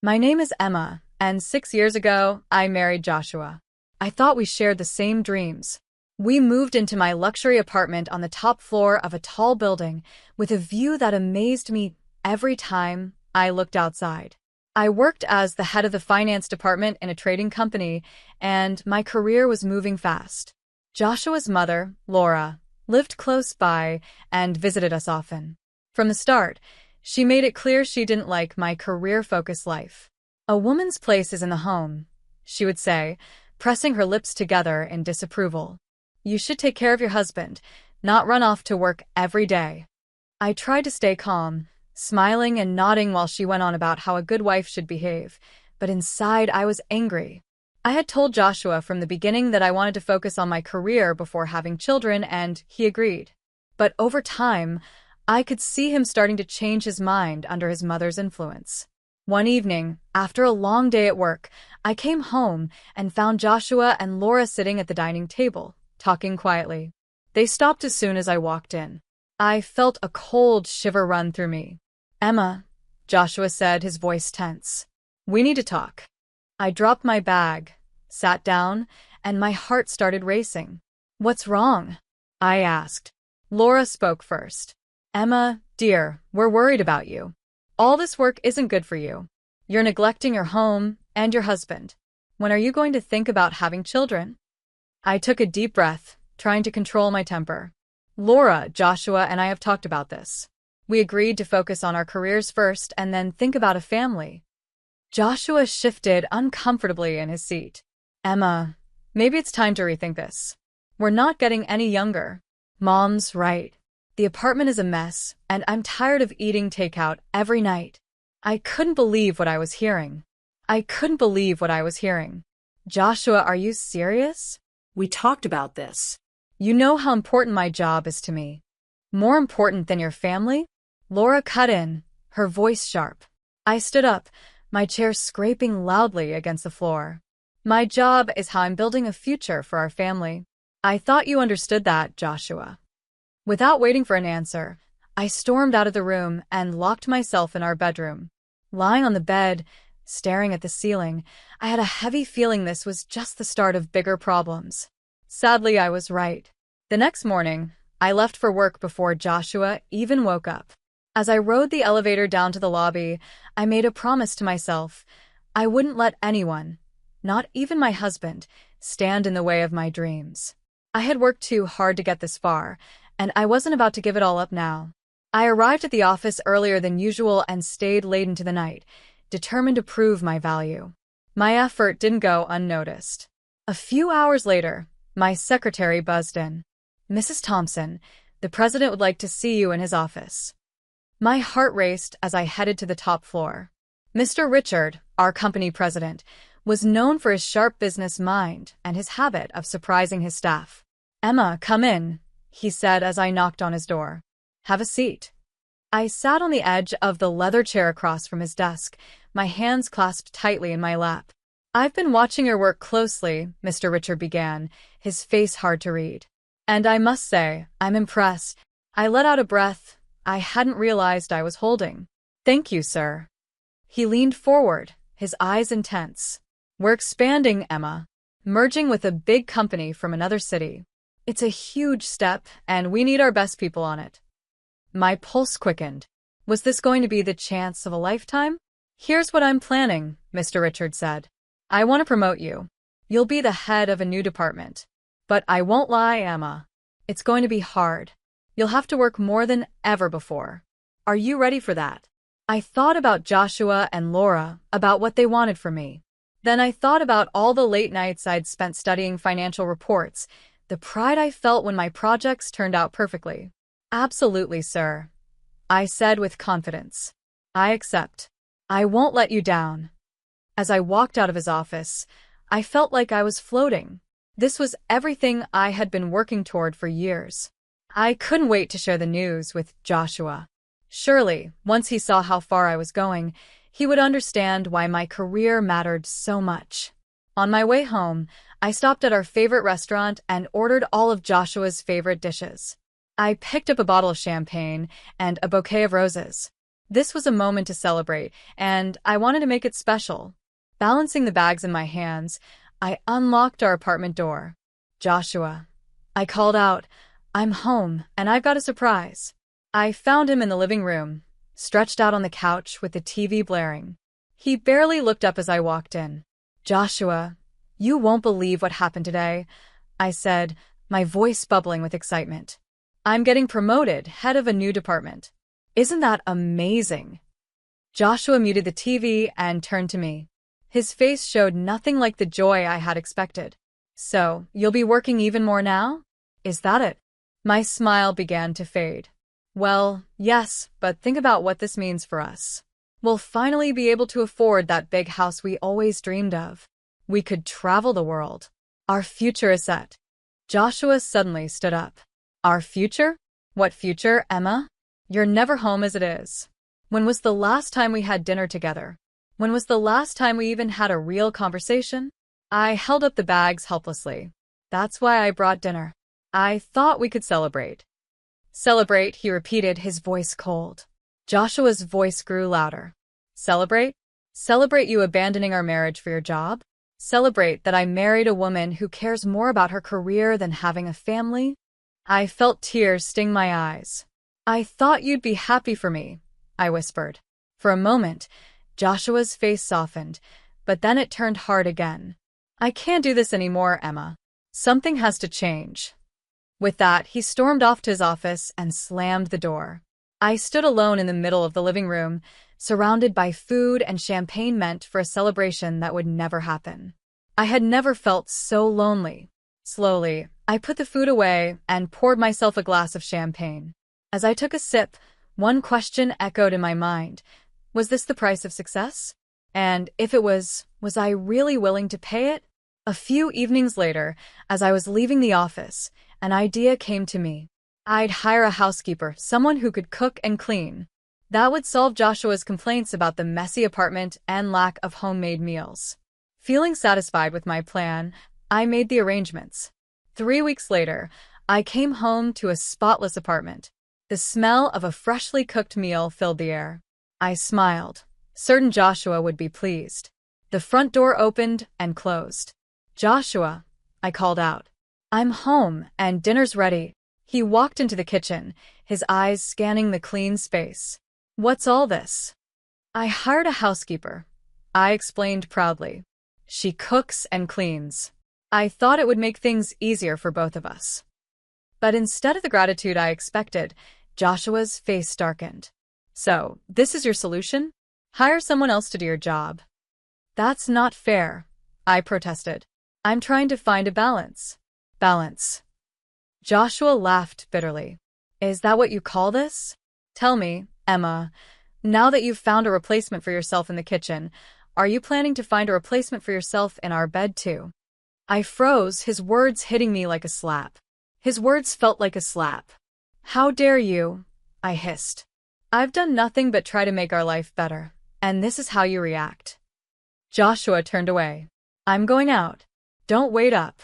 My name is Emma, and 6 years ago, I married Joshua. I thought we shared the same dreams. We moved into my luxury apartment on the top floor of a tall building with a view that amazed me every time I looked outside. I worked as the head of the finance department in a trading company, and my career was moving fast. Joshua's mother, Laura, lived close by and visited us often. From the start, she made it clear she didn't like my career-focused life. "A woman's place is in the home," she would say, pressing her lips together in disapproval. "You should take care of your husband, not run off to work every day." I tried to stay calm, smiling and nodding while she went on about how a good wife should behave, but inside I was angry. I had told Joshua from the beginning that I wanted to focus on my career before having children, and he agreed. But over time, I could see him starting to change his mind under his mother's influence. One evening, after a long day at work, I came home and found Joshua and Laura sitting at the dining table, talking quietly. They stopped as soon as I walked in. I felt a cold shiver run through me. "Emma," Joshua said, his voice tense. "We need to talk." I dropped my bag, sat down, and my heart started racing. "What's wrong?" I asked. Laura spoke first. "Emma, dear, we're worried about you. All this work isn't good for you. You're neglecting your home and your husband. When are you going to think about having children?" I took a deep breath, trying to control my temper. "Laura, Joshua, and I have talked about this. We agreed to focus on our careers first and then think about a family." Joshua shifted uncomfortably in his seat. "Emma, maybe it's time to rethink this. We're not getting any younger. Mom's right. The apartment is a mess, and I'm tired of eating takeout every night." I couldn't believe what I was hearing. "Joshua, are you serious?" We talked about this. "You know how important my job is to me. More important than your family?" Laura cut in, her voice sharp. I stood up, my chair scraping loudly against the floor. "My job is how I'm building a future for our family. I thought you understood that, Joshua." Without waiting for an answer, I stormed out of the room and locked myself in our bedroom. Lying on the bed, staring at the ceiling, I had a heavy feeling this was just the start of bigger problems. Sadly, I was right. The next morning, I left for work before Joshua even woke up. As I rode the elevator down to the lobby, I made a promise to myself. I wouldn't let anyone, not even my husband, stand in the way of my dreams. I had worked too hard to get this far, and I wasn't about to give it all up now. I arrived at the office earlier than usual and stayed late into the night, determined to prove my value. My effort didn't go unnoticed. A few hours later, my secretary buzzed in. "Mrs. Thompson, the president would like to see you in his office." My heart raced as I headed to the top floor. Mr. Richard, our company president, was known for his sharp business mind and his habit of surprising his staff. "Emma, come in," he said as I knocked on his door. "Have a seat." I sat on the edge of the leather chair across from his desk, my hands clasped tightly in my lap. "I've been watching your work closely," Mr. Richard began, his face hard to read. "And I must say, I'm impressed." I let out a breath I hadn't realized I was holding. "Thank you, sir." He leaned forward, his eyes intense. "We're expanding, Emma, merging with a big company from another city. It's a huge step, and we need our best people on it." My pulse quickened. Was this going to be the chance of a lifetime? "Here's what I'm planning," Mr. Richard said. "I want to promote you. You'll be the head of a new department. But I won't lie, Emma. It's going to be hard. You'll have to work more than ever before. Are you ready for that?" I thought about Joshua and Laura, about what they wanted from me. Then I thought about all the late nights I'd spent studying financial reports, the pride I felt when my projects turned out perfectly. "Absolutely, sir," I said with confidence. "I accept. I won't let you down." As I walked out of his office, I felt like I was floating. This was everything I had been working toward for years. I couldn't wait to share the news with Joshua. Surely, once he saw how far I was going, he would understand why my career mattered so much. On my way home, I stopped at our favorite restaurant and ordered all of Joshua's favorite dishes. I picked up a bottle of champagne and a bouquet of roses. This was a moment to celebrate, and I wanted to make it special. Balancing the bags in my hands, I unlocked our apartment door. Joshua. I called out, I'm home, and I've got a surprise. I found him in the living room, stretched out on the couch with the TV blaring. He barely looked up as I walked in. Joshua, you won't believe what happened today, I said, my voice bubbling with excitement. I'm getting promoted, head of a new department. Isn't that amazing? Joshua muted the TV and turned to me. His face showed nothing like the joy I had expected. So, you'll be working even more now? Is that it? My smile began to fade. Well, yes, but think about what this means for us. We'll finally be able to afford that big house we always dreamed of. We could travel the world. Our future is set. Joshua suddenly stood up. Our future? What future, Emma? You're never home as it is. When was the last time we had dinner together? When was the last time we even had a real conversation? I held up the bags helplessly. That's why I brought dinner. I thought we could celebrate. Celebrate, he repeated, his voice cold. Joshua's voice grew louder. Celebrate? Celebrate you abandoning our marriage for your job? Celebrate that I married a woman who cares more about her career than having a family? I felt tears sting my eyes. I thought you'd be happy for me, I whispered. For a moment, Joshua's face softened, but then it turned hard again. I can't do this anymore, Emma. Something has to change. With that, he stormed off to his office and slammed the door. I stood alone in the middle of the living room, surrounded by food and champagne meant for a celebration that would never happen. I had never felt so lonely. Slowly, I put the food away and poured myself a glass of champagne. As I took a sip, one question echoed in my mind. Was this the price of success? And if it was I really willing to pay it? A few evenings later, as I was leaving the office, an idea came to me. I'd hire a housekeeper, someone who could cook and clean. That would solve Joshua's complaints about the messy apartment and lack of homemade meals. Feeling satisfied with my plan, I made the arrangements. 3 weeks later, I came home to a spotless apartment. The smell of a freshly cooked meal filled the air. I smiled, certain Joshua would be pleased. The front door opened and closed. Joshua, I called out. I'm home and dinner's ready. He walked into the kitchen, his eyes scanning the clean space. What's all this? I hired a housekeeper, I explained proudly. She cooks and cleans. I thought it would make things easier for both of us. But instead of the gratitude I expected, Joshua's face darkened. So, this is your solution? Hire someone else to do your job. That's not fair, I protested. I'm trying to find a balance. Balance. Joshua laughed bitterly. Is that what you call this? Tell me, Emma, now that you've found a replacement for yourself in the kitchen, are you planning to find a replacement for yourself in our bed too? I froze, his words hitting me like a slap. His words felt like a slap. How dare you? I hissed. I've done nothing but try to make our life better, and this is how you react. Joshua turned away. I'm going out. Don't wait up.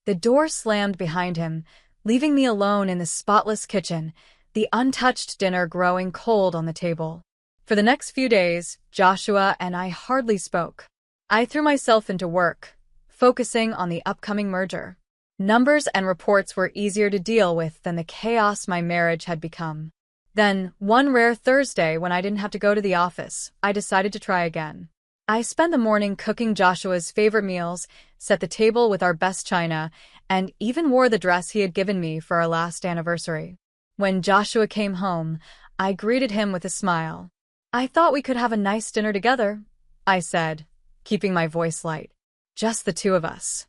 The door slammed behind him, leaving me alone in the spotless kitchen, the untouched dinner growing cold on the table. For the next few days, Joshua and I hardly spoke. I threw myself into work, focusing on the upcoming merger. Numbers and reports were easier to deal with than the chaos my marriage had become. Then, one rare Thursday when I didn't have to go to the office, I decided to try again. I spent the morning cooking Joshua's favorite meals, set the table with our best china, and even wore the dress he had given me for our last anniversary. When Joshua came home, I greeted him with a smile. I thought we could have a nice dinner together, I said, keeping my voice light. Just the two of us.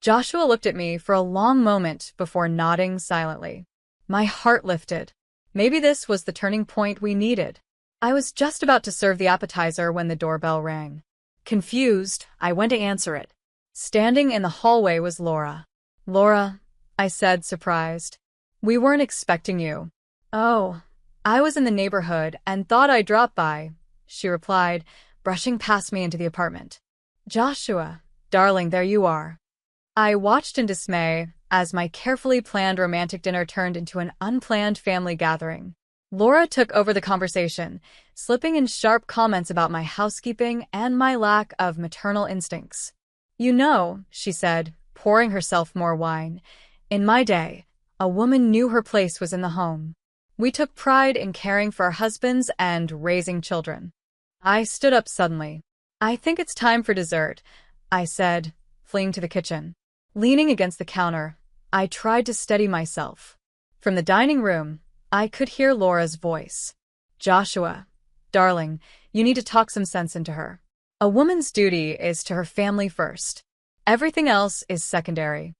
Joshua looked at me for a long moment before nodding silently. My heart lifted. Maybe this was the turning point we needed. I was just about to serve the appetizer when the doorbell rang. Confused, I went to answer it. Standing in the hallway was Laura. Laura, I said, surprised. We weren't expecting you. Oh, I was in the neighborhood and thought I'd drop by, she replied, brushing past me into the apartment. Joshua, darling, there you are. I watched in dismay as my carefully planned romantic dinner turned into an unplanned family gathering. Laura took over the conversation, slipping in sharp comments about my housekeeping and my lack of maternal instincts. You know, she said, pouring herself more wine, in my day, a woman knew her place was in the home. We took pride in caring for our husbands and raising children. I stood up suddenly. I think it's time for dessert, I said, fleeing to the kitchen. Leaning against the counter, I tried to steady myself. From the dining room, I could hear Laura's voice. Joshua, darling, you need to talk some sense into her. A woman's duty is to her family first. Everything else is secondary.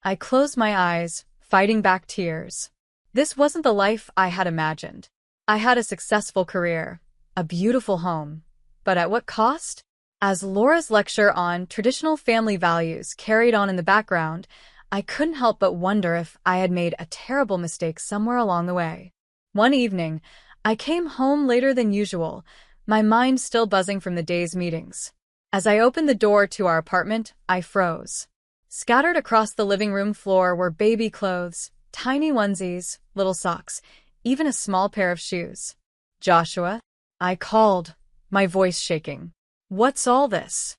I closed my eyes, fighting back tears. This wasn't the life I had imagined. I had a successful career, a beautiful home. But at what cost? As Laura's lecture on traditional family values carried on in the background, I couldn't help but wonder if I had made a terrible mistake somewhere along the way. One evening, I came home later than usual, my mind still buzzing from the day's meetings. As I opened the door to our apartment, I froze. Scattered across the living room floor were baby clothes, tiny onesies, little socks, even a small pair of shoes. Joshua, I called, my voice shaking. What's all this?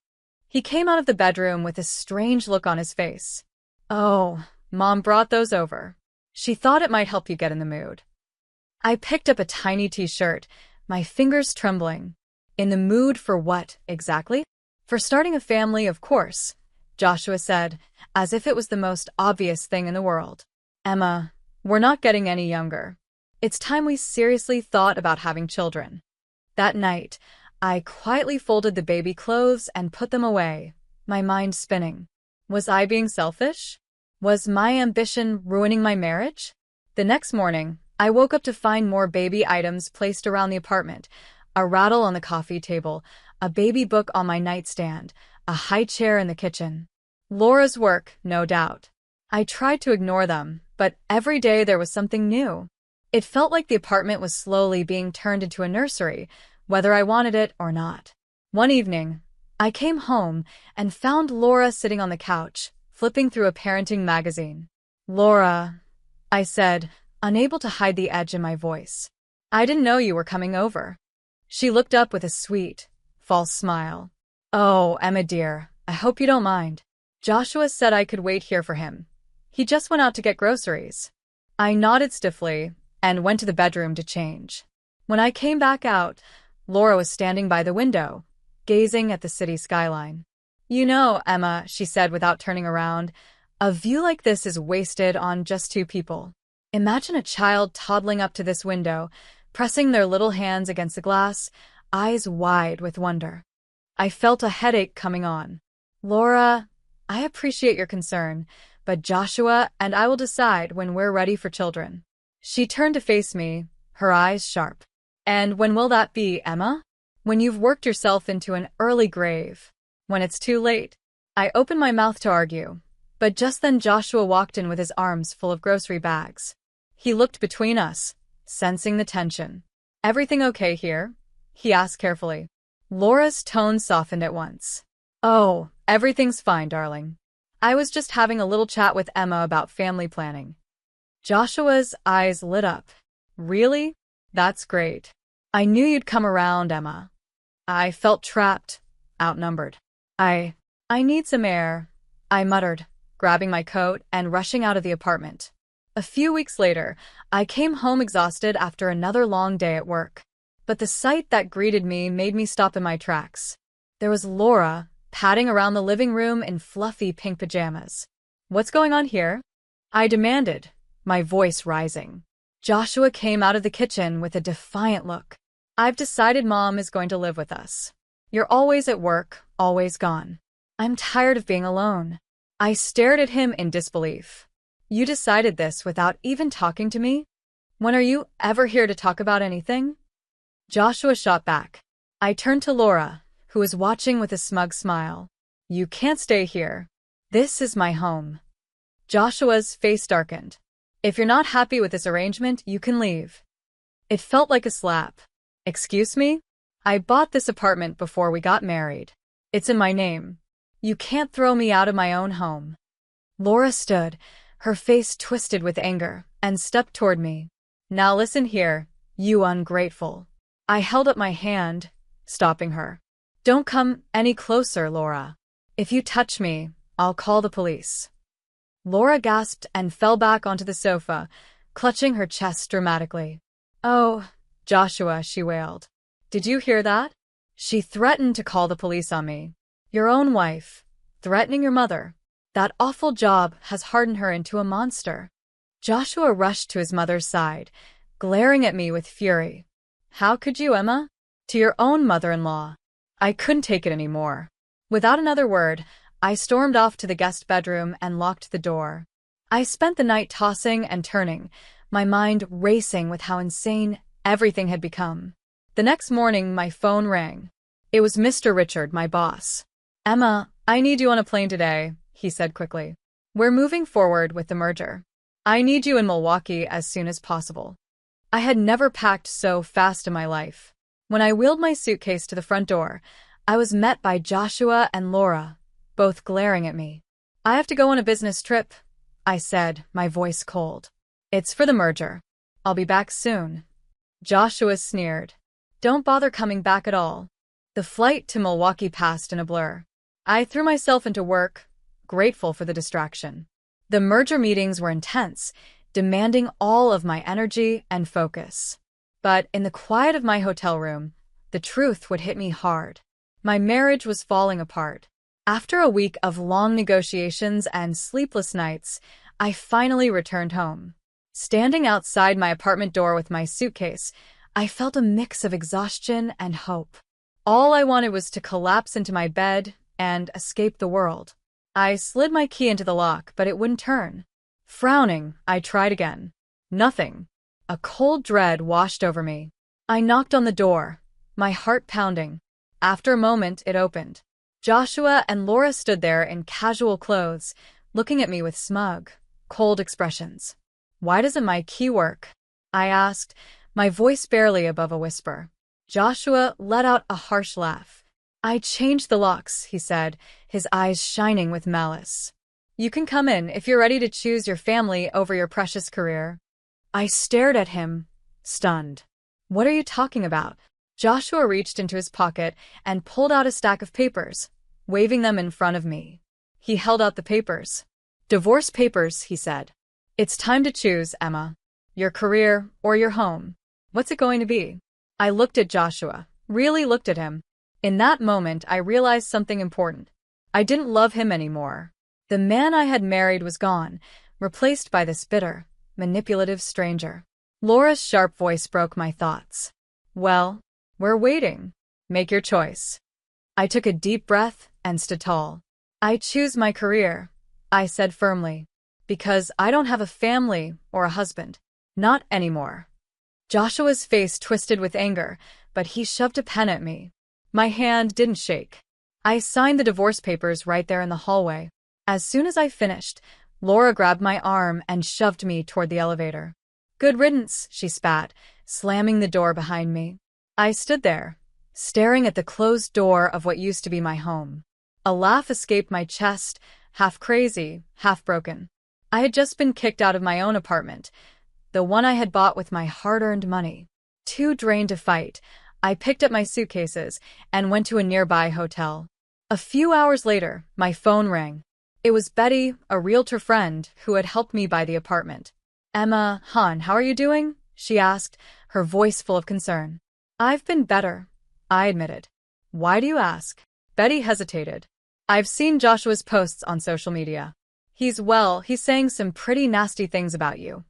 He came out of the bedroom with a strange look on his face. Oh, Mom brought those over. She thought it might help you get in the mood. I picked up a tiny t-shirt, my fingers trembling. In the mood for what, exactly? For starting a family, of course, Joshua said, as if it was the most obvious thing in the world. Emma, we're not getting any younger. It's time we seriously thought about having children. That night, I quietly folded the baby clothes and put them away, my mind spinning. Was I being selfish? Was my ambition ruining my marriage? The next morning, I woke up to find more baby items placed around the apartment, a rattle on the coffee table, a baby book on my nightstand, a high chair in the kitchen. Laura's work, no doubt. I tried to ignore them, but every day there was something new. It felt like the apartment was slowly being turned into a nursery, whether I wanted it or not. One evening, I came home and found Laura sitting on the couch, flipping through a parenting magazine. Laura, I said, unable to hide the edge in my voice. I didn't know you were coming over. She looked up with a sweet, false smile. Oh, Emma dear, I hope you don't mind. Joshua said I could wait here for him. He just went out to get groceries. I nodded stiffly and went to the bedroom to change. When I came back out, Laura was standing by the window, gazing at the city skyline. You know, Emma, she said without turning around, a view like this is wasted on just two people. Imagine a child toddling up to this window, pressing their little hands against the glass, eyes wide with wonder. I felt a headache coming on. Laura, I appreciate your concern, but Joshua and I will decide when we're ready for children. She turned to face me, her eyes sharp. And when will that be, Emma? When you've worked yourself into an early grave. When it's too late. I opened my mouth to argue, but just then Joshua walked in with his arms full of grocery bags. He looked between us, sensing the tension. Everything okay here? He asked carefully. Laura's tone softened at once. Oh, everything's fine, darling. I was just having a little chat with Emma about family planning. Joshua's eyes lit up. Really? That's great. I knew you'd come around, Emma. I felt trapped, outnumbered. I need some air, I muttered, grabbing my coat and rushing out of the apartment. A few weeks later, I came home exhausted after another long day at work. But the sight that greeted me made me stop in my tracks. There was Laura, padding around the living room in fluffy pink pajamas. What's going on here? I demanded, my voice rising. Joshua came out of the kitchen with a defiant look. I've decided Mom is going to live with us. You're always at work, always gone. I'm tired of being alone. I stared at him in disbelief. You decided this without even talking to me? When are you ever here to talk about anything? Joshua shot back. I turned to Laura, who was watching with a smug smile. You can't stay here. This is my home. Joshua's face darkened. If you're not happy with this arrangement, you can leave. It felt like a slap. Excuse me? I bought this apartment before we got married. It's in my name. You can't throw me out of my own home. Laura stood, her face twisted with anger, and stepped toward me. Now listen here, You ungrateful. I held up my hand, stopping her. Don't come any closer, Laura. If you touch me, I'll call the police. Laura gasped and fell back onto the sofa, clutching her chest dramatically. Oh, Joshua, she wailed. Did you hear that? She threatened to call the police on me. Your own wife, threatening your mother. That awful job has hardened her into a monster. Joshua rushed to his mother's side, glaring at me with fury. How could you, Emma? To your own mother-in-law. I couldn't take it anymore. Without another word, I stormed off to the guest bedroom and locked the door. I spent the night tossing and turning, my mind racing with how insane everything had become. The next morning, my phone rang. It was Mr. Richard, my boss. Emma, I need you on a plane today, he said quickly. We're moving forward with the merger. I need you in Milwaukee as soon as possible. I had never packed so fast in my life. When I wheeled my suitcase to the front door, I was met by Joshua and Laura, both glaring at me. I have to go on a business trip, I said, my voice cold. It's for the merger. I'll be back soon. Joshua sneered. Don't bother coming back at all. The flight to Milwaukee passed in a blur. I threw myself into work, grateful for the distraction. The merger meetings were intense, demanding all of my energy and focus. But in the quiet of my hotel room, the truth would hit me hard. My marriage was falling apart. After a week of long negotiations and sleepless nights, I finally returned home. Standing outside my apartment door with my suitcase, I felt a mix of exhaustion and hope. All I wanted was to collapse into my bed and escape the world. I slid my key into the lock, but it wouldn't turn. Frowning, I tried again. Nothing. A cold dread washed over me. I knocked on the door, my heart pounding. After a moment, it opened. Joshua and Laura stood there in casual clothes, looking at me with smug, cold expressions. Why doesn't my key work? I asked, my voice barely above a whisper. Joshua let out a harsh laugh. I changed the locks, he said, his eyes shining with malice. You can come in if you're ready to choose your family over your precious career. I stared at him, stunned. What are you talking about? Joshua reached into his pocket and pulled out a stack of papers, waving them in front of me. He held out the papers. Divorce papers, he said. It's time to choose, Emma. Your career or your home. What's it going to be? I looked at Joshua, really looked at him. In that moment, I realized something important. I didn't love him anymore. The man I had married was gone, replaced by this bitter, manipulative stranger. Laura's sharp voice broke my thoughts. Well, we're waiting. Make your choice. I took a deep breath and stood tall. I choose my career, I said firmly, because I don't have a family or a husband. Not anymore. Joshua's face twisted with anger, but he shoved a pen at me. My hand didn't shake. I signed the divorce papers right there in the hallway. As soon as I finished, Laura grabbed my arm and shoved me toward the elevator. Good riddance, she spat, slamming the door behind me. I stood there, staring at the closed door of what used to be my home. A laugh escaped my chest, half crazy, half broken. I had just been kicked out of my own apartment, the one I had bought with my hard-earned money. Too drained to fight, I picked up my suitcases and went to a nearby hotel. A few hours later, my phone rang. It was Betty, a realtor friend, who had helped me buy the apartment. Emma, hon, how are you doing? She asked, her voice full of concern. I've been better, I admitted. Why do you ask? Betty hesitated. I've seen Joshua's posts on social media. He's saying some pretty nasty things about you.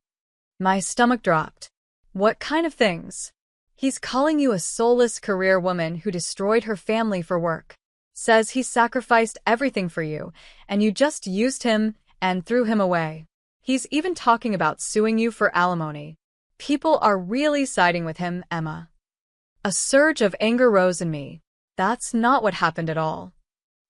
My stomach dropped. What kind of things? He's calling you a soulless career woman who destroyed her family for work. Says he sacrificed everything for you, and you just used him and threw him away. He's even talking about suing you for alimony. People are really siding with him, Emma. A surge of anger rose in me. That's not what happened at all.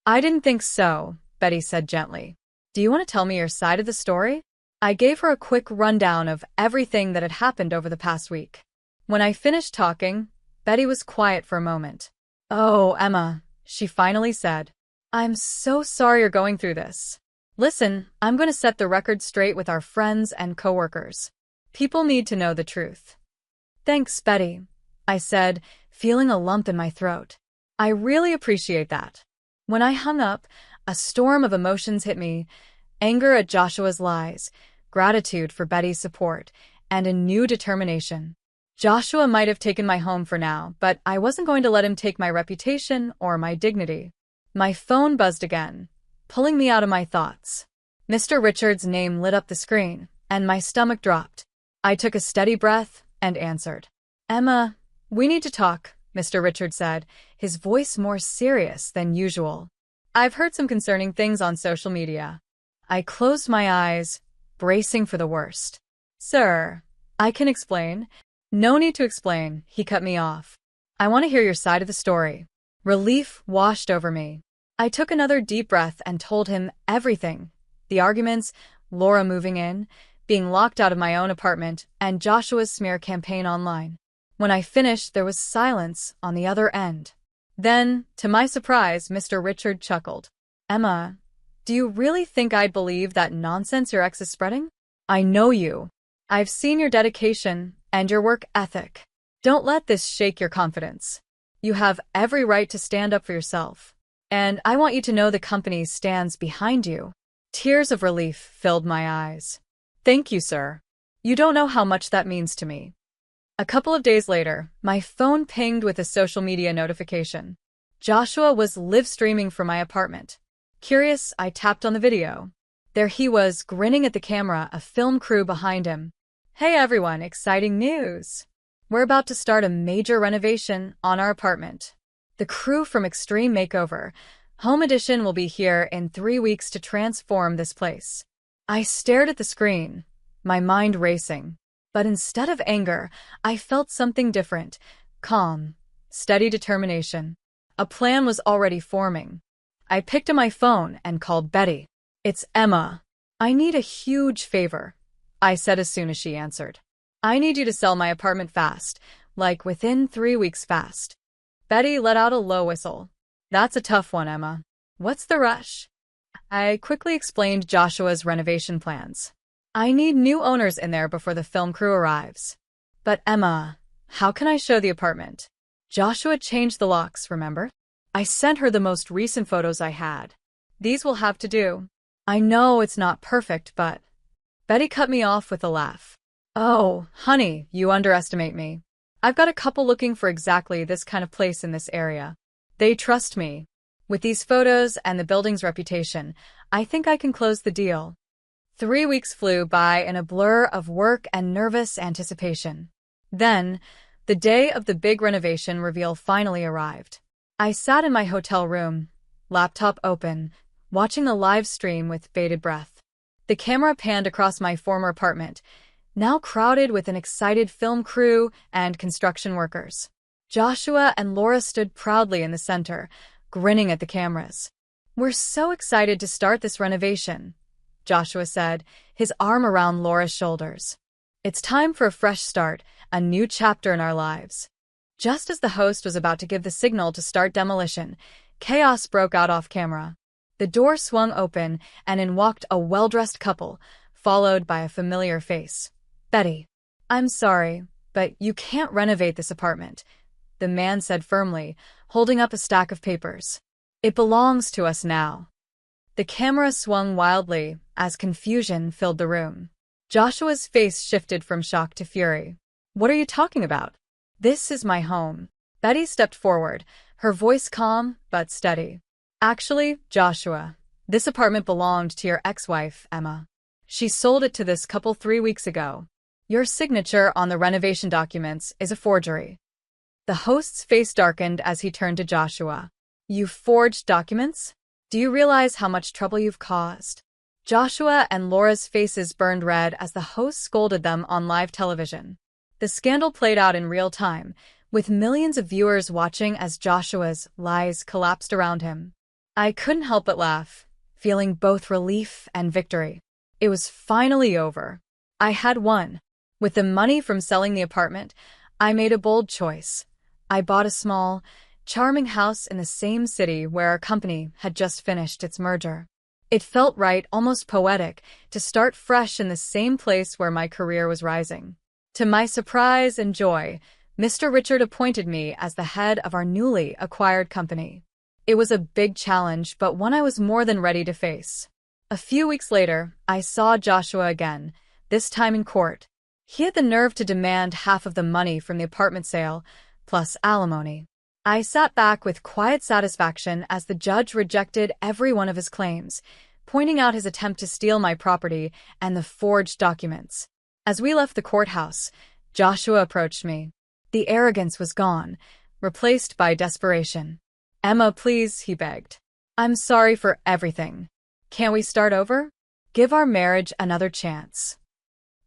I didn't think so, Betty said gently. Do you want to tell me your side of the story? I gave her a quick rundown of everything that had happened over the past week. When I finished talking, Betty was quiet for a moment. Oh, Emma, she finally said. I'm so sorry you're going through this. Listen, I'm going to set the record straight with our friends and coworkers. People need to know the truth. Thanks, Betty, I said, feeling a lump in my throat. I really appreciate that. When I hung up, a storm of emotions hit me: anger at Joshua's lies, gratitude for Betty's support, and a new determination. Joshua might have taken my home for now, but I wasn't going to let him take my reputation or my dignity. My phone buzzed again, pulling me out of my thoughts. Mr. Richards' name lit up the screen, and my stomach dropped. I took a steady breath and answered. Emma, we need to talk, Mr. Richards said, his voice more serious than usual. I've heard some concerning things on social media. I closed my eyes, bracing for the worst. Sir, I can explain. No need to explain, he cut me off. I want to hear your side of the story. Relief washed over me. I took another deep breath and told him everything. The arguments, Laura moving in, being locked out of my own apartment, and Joshua's smear campaign online. When I finished, there was silence on the other end. Then, to my surprise, Mr. Richard chuckled. Emma, do you really think I'd believe that nonsense your ex is spreading? I know you. I've seen your dedication and your work ethic. Don't let this shake your confidence. You have every right to stand up for yourself. And I want you to know the company stands behind you. Tears of relief filled my eyes. Thank you, sir. You don't know how much that means to me. A couple of days later, my phone pinged with a social media notification. Joshua was live streaming from my apartment. Curious, I tapped on the video. There he was, grinning at the camera, a film crew behind him. Hey everyone, exciting news! We're about to start a major renovation on our apartment. The crew from Extreme Makeover, Home Edition, will be here in 3 weeks to transform this place. I stared at the screen, my mind racing. But instead of anger, I felt something different: calm, steady determination. A plan was already forming. I picked up my phone and called Betty. It's Emma. I need a huge favor, I said as soon as she answered. I need you to sell my apartment fast, like within 3 weeks fast. Betty let out a low whistle. That's a tough one, Emma. What's the rush? I quickly explained Joshua's renovation plans. I need new owners in there before the film crew arrives. But Emma, how can I show the apartment? Joshua changed the locks, remember? I sent her the most recent photos I had. These will have to do. I know it's not perfect, but... Betty cut me off with a laugh. Oh, honey, you underestimate me. I've got a couple looking for exactly this kind of place in this area. They trust me. With these photos and the building's reputation, I think I can close the deal. 3 weeks flew by in a blur of work and nervous anticipation. Then, the day of the big renovation reveal finally arrived. I sat in my hotel room, laptop open, watching the live stream with bated breath. The camera panned across my former apartment, now crowded with an excited film crew and construction workers. Joshua and Laura stood proudly in the center, grinning at the cameras. We're so excited to start this renovation, Joshua said, his arm around Laura's shoulders. It's time for a fresh start, a new chapter in our lives. Just as the host was about to give the signal to start demolition, chaos broke out off camera. The door swung open, and in walked a well-dressed couple, followed by a familiar face. Betty. I'm sorry, but you can't renovate this apartment, the man said firmly, holding up a stack of papers. It belongs to us now. The camera swung wildly as confusion filled the room. Joshua's face shifted from shock to fury. What are you talking about? This is my home. Betty stepped forward, her voice calm but steady. Actually, Joshua, this apartment belonged to your ex-wife, Emma. She sold it to this couple 3 weeks ago. Your signature on the renovation documents is a forgery. The host's face darkened as he turned to Joshua. You forged documents? Do you realize how much trouble you've caused? Joshua and Laura's faces burned red as the host scolded them on live television. The scandal played out in real time, with millions of viewers watching as Joshua's lies collapsed around him. I couldn't help but laugh, feeling both relief and victory. It was finally over. I had won. With the money from selling the apartment, I made a bold choice. I bought a small, charming house in the same city where our company had just finished its merger. It felt right, almost poetic, to start fresh in the same place where my career was rising. To my surprise and joy, Mr. Richard appointed me as the head of our newly acquired company. It was a big challenge, but one I was more than ready to face. A few weeks later, I saw Joshua again, this time in court. He had the nerve to demand half of the money from the apartment sale, plus alimony. I sat back with quiet satisfaction as the judge rejected every one of his claims, pointing out his attempt to steal my property and the forged documents. As we left the courthouse, Joshua approached me. The arrogance was gone, replaced by desperation. "Emma, please," he begged. "I'm sorry for everything. Can't we start over? Give our marriage another chance."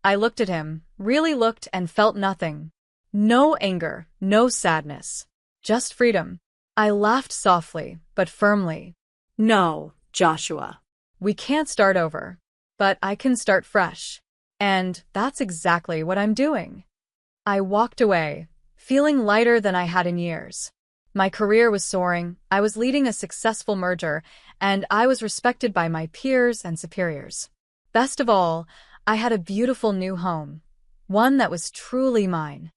I looked at him, really looked, and felt nothing. No anger, no sadness. Just freedom. I laughed softly, but firmly. No, Joshua. We can't start over, but I can start fresh. And that's exactly what I'm doing. I walked away, feeling lighter than I had in years. My career was soaring, I was leading a successful merger, and I was respected by my peers and superiors. Best of all, I had a beautiful new home, one that was truly mine.